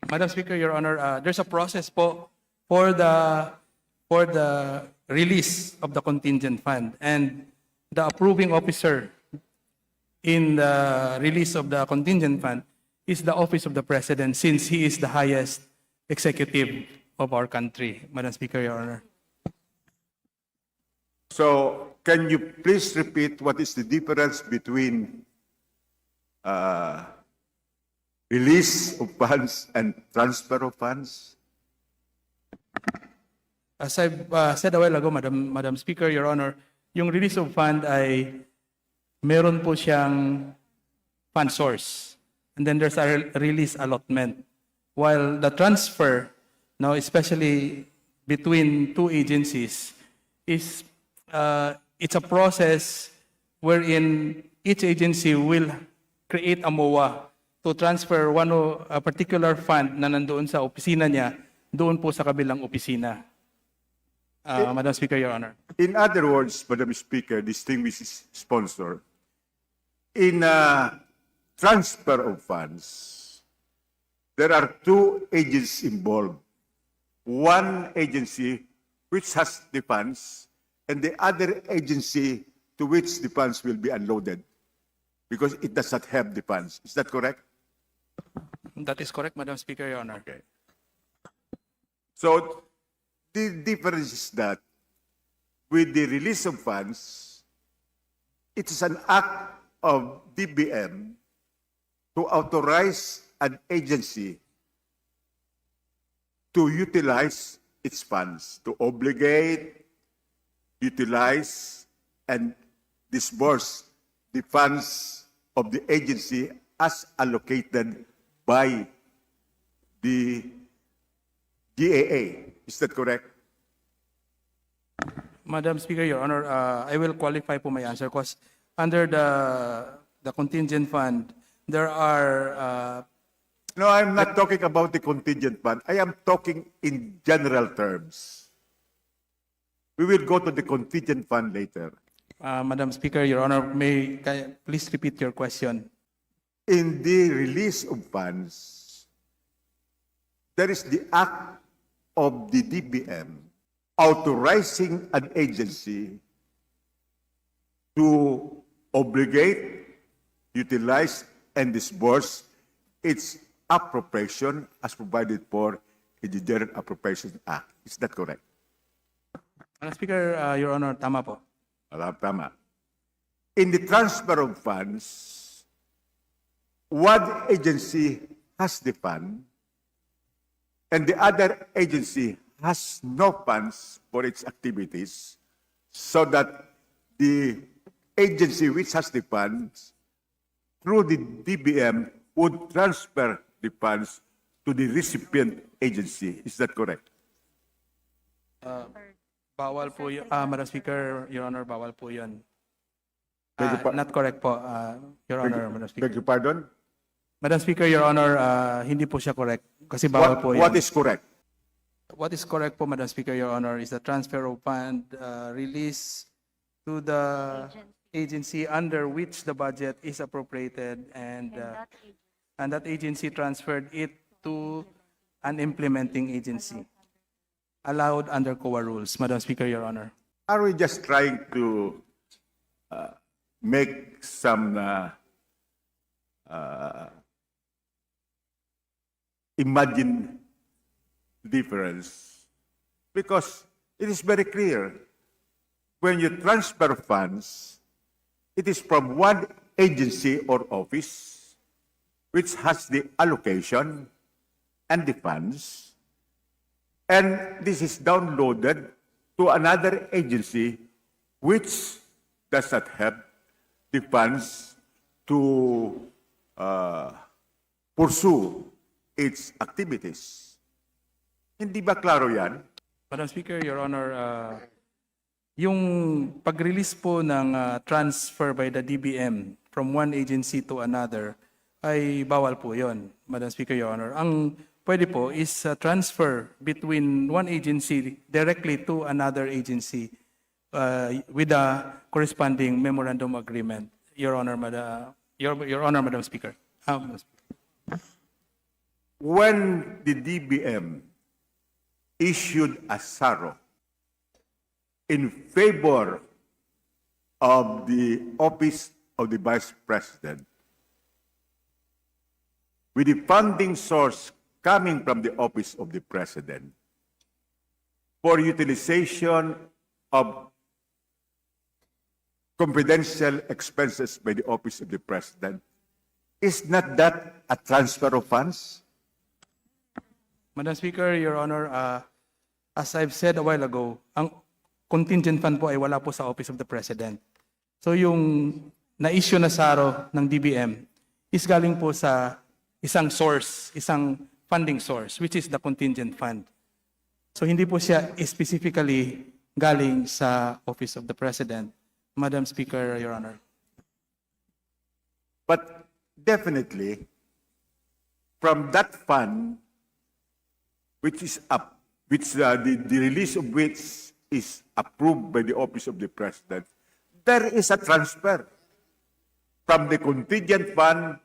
Madam Speaker, Your Honor, there's a process po for the release of the contingent fund, and the approving officer in the release of the contingent fund is the Office of the President, since he is the highest executive of our country, Madam Speaker, Your Honor. So, can you please repeat what is the difference between release of funds and transfer of funds? As I've said a while ago, Madam Speaker, Your Honor, yung release of fund ay meron po siyang fund source. And then there's a release allotment. While the transfer, now especially between two agencies, is it's a process wherein each agency will create a MOA to transfer a particular fund na nandoon sa opisina niya doon po sa kabilang opisina. Madam Speaker, Your Honor. In other words, Madam Speaker, distinguished sponsor, in transfer of funds, there are two agencies involved. One agency which has the funds, and the other agency to which the funds will be unloaded because it does not have the funds. Is that correct? That is correct, Madam Speaker, Your Honor. Okay. So, the difference is that with the release of funds, it is an act of DBM to authorize an agency to utilize its funds, to obligate, utilize, and disburse the funds of the agency as allocated by the GAA. Is that correct? Madam Speaker, Your Honor, I will qualify po my answer because under the contingent fund, there are... No, I'm not talking about the contingent fund. I am talking in general terms. We will go to the contingent fund later. Madam Speaker, Your Honor, please repeat your question? in the release of funds, there is the act of the DBM authorizing an agency to obligate, utilize, and disburse its appropriation as provided for in the General Appropriations Act. Is that correct? Madam Speaker, Your Honor, tama po. Tama. In the transfer of funds, one agency has the fund and the other agency has no funds for its activities, so that the agency which has the funds through the DBM would transfer the funds to the recipient agency. Is that correct? Bawal po yun. Madam Speaker, Your Honor, bawal po yun. Beg your Not correct po, Your Honor, Madam Speaker. Beg your pardon? Madam Speaker, Your Honor, hindi po siya correct. Kasi bawal po yun. What is correct? What is correct po, Madam Speaker, Your Honor, is the transfer of fund release to the agency under which the budget is appropriated, and that agency transferred it to an implementing agency allowed under COA rules, Madam Speaker, Your Honor. Are we just trying to make some imagine difference? Because it is very clear, when you transfer funds, it is from one agency or office which has the allocation and the funds, and this is downloaded to another agency which does not have the funds to pursue its activities. Hindi ba klaro yan? Madam Speaker, Your Honor, yung pag-release po ng transfer by the DBM from one agency to another ay bawal po yon, Madam Speaker, Your Honor. Ang pwede po is transfer between one agency directly to another agency with a corresponding memorandum agreement, Your Honor, Your Honor, Madam Speaker. Madam Speaker. When the DBM issued a SARO in favor of the office of the Vice President, with the funding source coming from the office of the President for utilization of confidential expenses by the office of the President, is not that a transfer of funds? Madam Speaker, Your Honor, as I've said a while ago, ang contingent fund po ay wala po sa Office of the President. So yung na-issue na SARO ng DBM is galing po sa isang source, isang funding source, which is the contingent fund. So hindi po siya specifically galing sa Office of the President, Madam Speaker, Your Honor. But definitely, from that fund, which is up, the release of which is approved by the Office of the President, there is a transfer from the contingent fund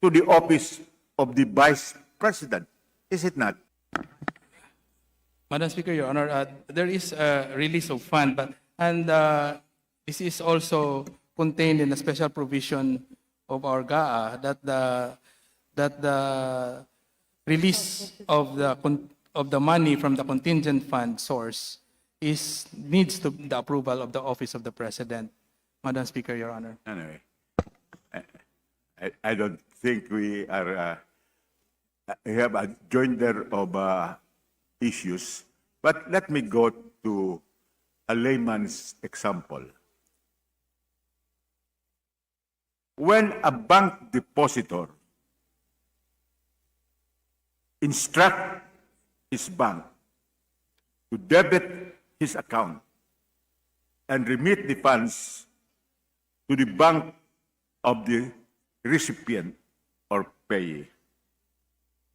to the Office of the Vice President. Is it not? Madam Speaker, Your Honor, there is a release of fund, and this is also contained in a special provision of our GAA that the release of the money from the contingent fund source needs the approval of the Office of the President, Madam Speaker, Your Honor. Anyway, I don't think we are we have a joinder of issues, but let me go to a layman's example. When a bank depositor instruct his bank to debit his account and remit the funds to the bank of the recipient or payee,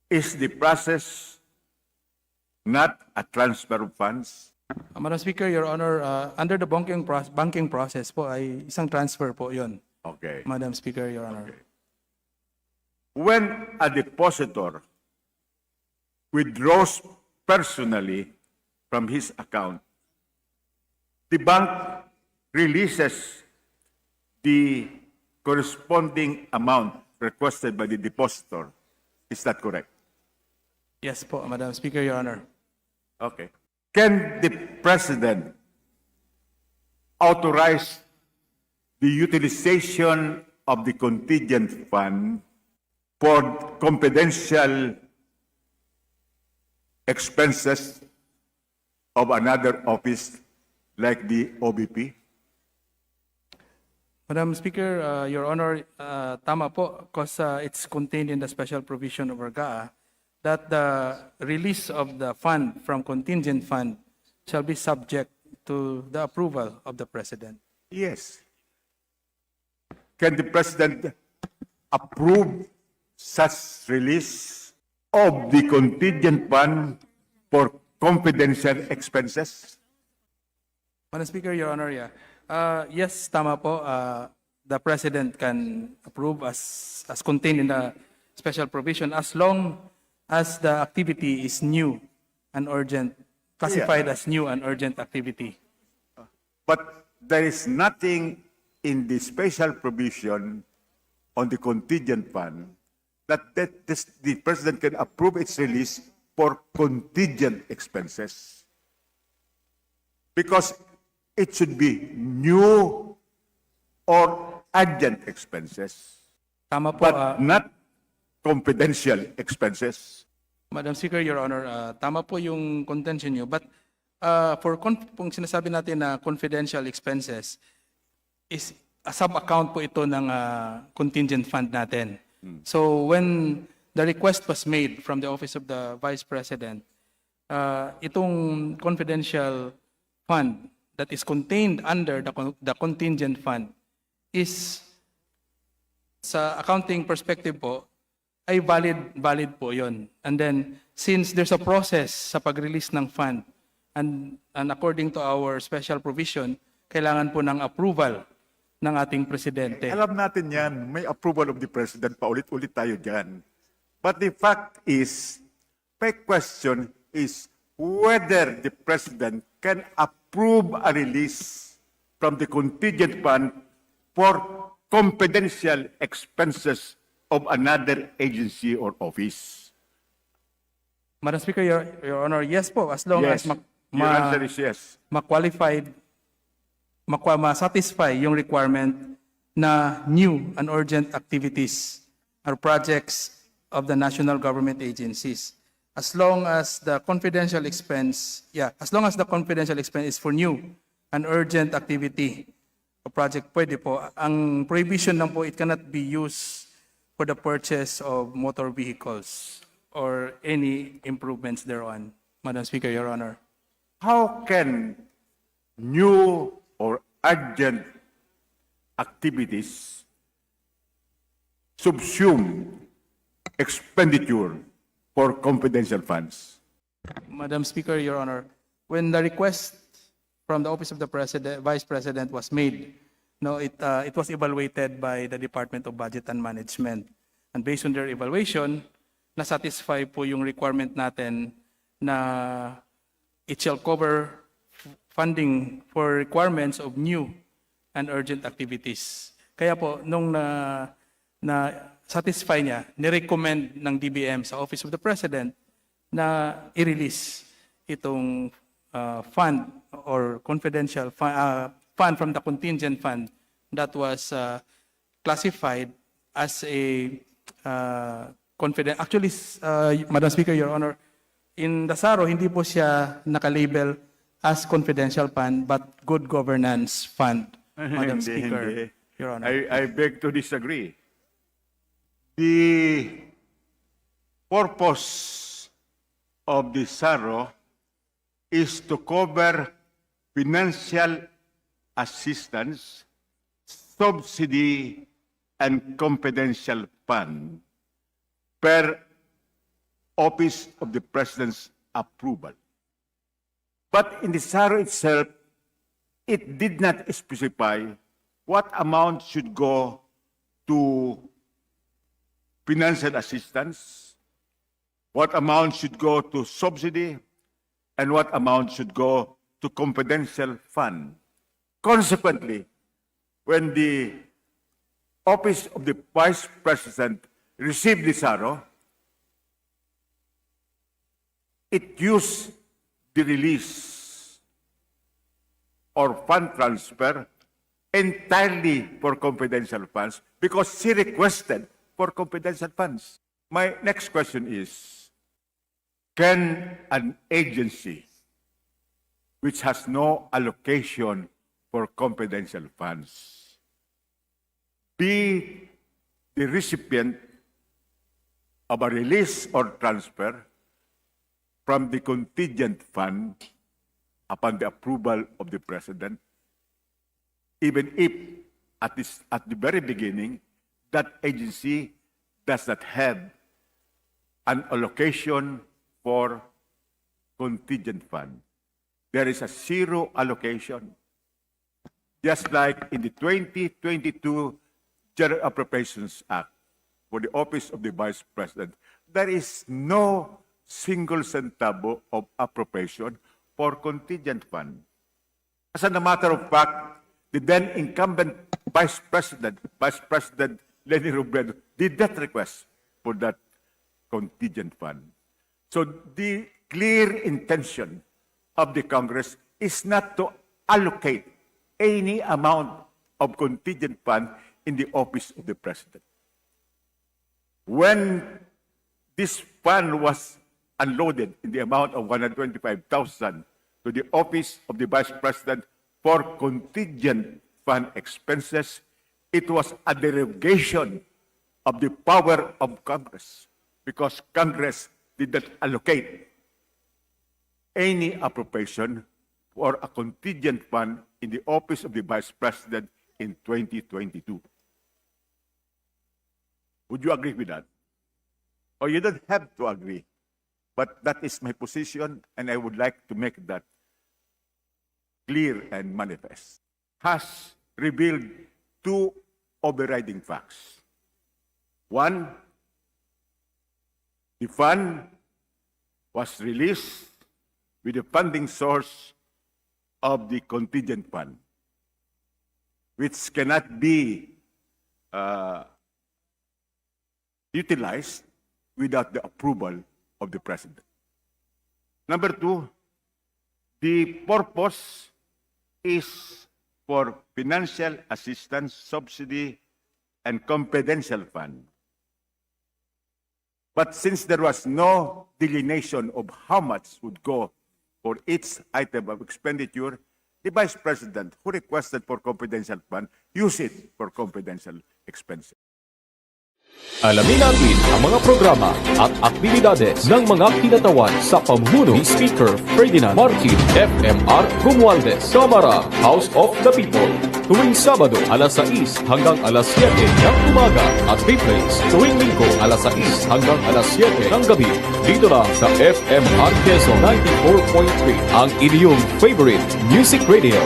is the process not a transfer of funds? Madam Speaker, Your Honor, under the banking process po ay isang transfer po yon. Okay. Madam Speaker, Your Honor. Okay. when a depositor withdraws personally from his account, the bank releases the corresponding amount requested by the depositor. Is that correct? Yes po, Madam Speaker, Your Honor. Okay. Can the President authorize the utilization of the contingent fund for confidential expenses of another office like the OBP? Madam Speaker, Your Honor, tama po because it's contained in the special provision of RGA that the release of the fund from contingent fund shall be subject to the approval of the President. Yes. Can the President approve such release of the contingent fund for confidential expenses? Madam Speaker, Your Honor, yeah. Yes, tama po. The President can approve as contained in the special provision as long as the activity is new and urgent, classified as new and urgent activity. But there is nothing in the special provision on the contingent fund that the President can approve its release for contingent expenses. Because it should be new or urgent expenses, Tama po, but not confidential expenses. Madam Speaker, Your Honor, tama po yung contention nyo. But kung sinasabi natin na confidential expenses, is a sub-account po ito ng contingent fund natin. So when the request was made from the Office of the Vice President, itong confidential fund that is contained under the contingent fund is, sa accounting perspective po, ay valid po yon. And then, since there's a process sa pag-release ng fund, and according to our special provision, kailangan po ng approval ng ating Presidente. Alam natin yan, may approval of the President, paulit-ulit tayo dyan. But the fact is, my question is whether the President can approve a release from the contingent fund for confidential expenses of another agency or office. Madam Speaker, Your Honor, yes po, as long Yes. as Your answer is yes. ma-qualified, ma-satisfy yung requirement na new and urgent activities or projects of the national government agencies. As long as the confidential expense, as long as the confidential expense is for new and urgent activity o project, pwede po. Ang prohibition lang po, it cannot be used for the purchase of motor vehicles or any improvements thereon. Madam Speaker, Your Honor. How can new or urgent activities subsume expenditure for confidential funds? Madam Speaker, Your Honor, when the request from the Office of the Vice President was made, it was evaluated by the Department of Budget and Management. And based on their evaluation, na-satisfy po yung requirement natin na it shall cover funding for requirements of new and urgent activities. Kaya po, nung na-satisfy niya, nirecommend ng DBM sa Office of the President na i-release itong fund or confidential fund from the contingent fund that was classified as a confident. Actually, Madam Speaker, Your Honor, in the SARO, hindi po siya nakalabel as confidential fund but good governance fund, Madam Speaker, Your Honor. I beg to disagree. The purpose of the SARO is to cover financial assistance, subsidy, and confidential fund per Office of the President's approval. But in the SARO itself, it did not specify what amount should go to financial assistance, what amount should go to subsidy, and what amount should go to confidential fund. Consequently, when the Office of the Vice President received the SARO, it used the release or fund transfer entirely for confidential funds because she requested for confidential funds. My next question is, can an agency which has no allocation for confidential funds be the recipient of a release or transfer from the contingent fund upon the approval of the President, even if at the very beginning, that agency does not have an allocation for contingent fund. There is a zero allocation. Just like in the 2022 General Appropriations Act for the Office of the Vice President, there is no single centavo of appropriation for contingent fund. As a matter of fact, the then incumbent Vice President Lenny Robredo, did not request for that contingent fund. So the clear intention of the Congress is not to allocate any amount of contingent fund in the office of the President. When this fund was unloaded in the amount of 125,000 to the office of the Vice President for contingent fund expenses, it was a derogation of the power of Congress because Congress did not allocate any appropriation for a contingent fund in the office of the Vice President in 2022. Would you agree with that? Or you don't have to agree, but that is my position and I would like to make that clear and manifest. Has revealed two overriding facts. One, the fund was released with the funding source of the contingent fund, which cannot be utilized without the approval of the President. Number two, the purpose is for financial assistance, subsidy, and confidential fund. But since there was no delineation of how much would go for each item of expenditure, the Vice President who requested for confidential fund used it for confidential expenses. Alamin natin ang mga programa at aktibidades ng mga kinatawan sa pamumuno ni Speaker Ferdinand Martin FMR Romualdez, Kamara, House of the People. Tuwing Sabado, alas 6 hanggang alas 7 ng umaga at replays tuwing Linggo, alas 6 hanggang alas 7 ng gabi. Dito lang sa FMR Quezon 94.3, ang inyong favorite music radio.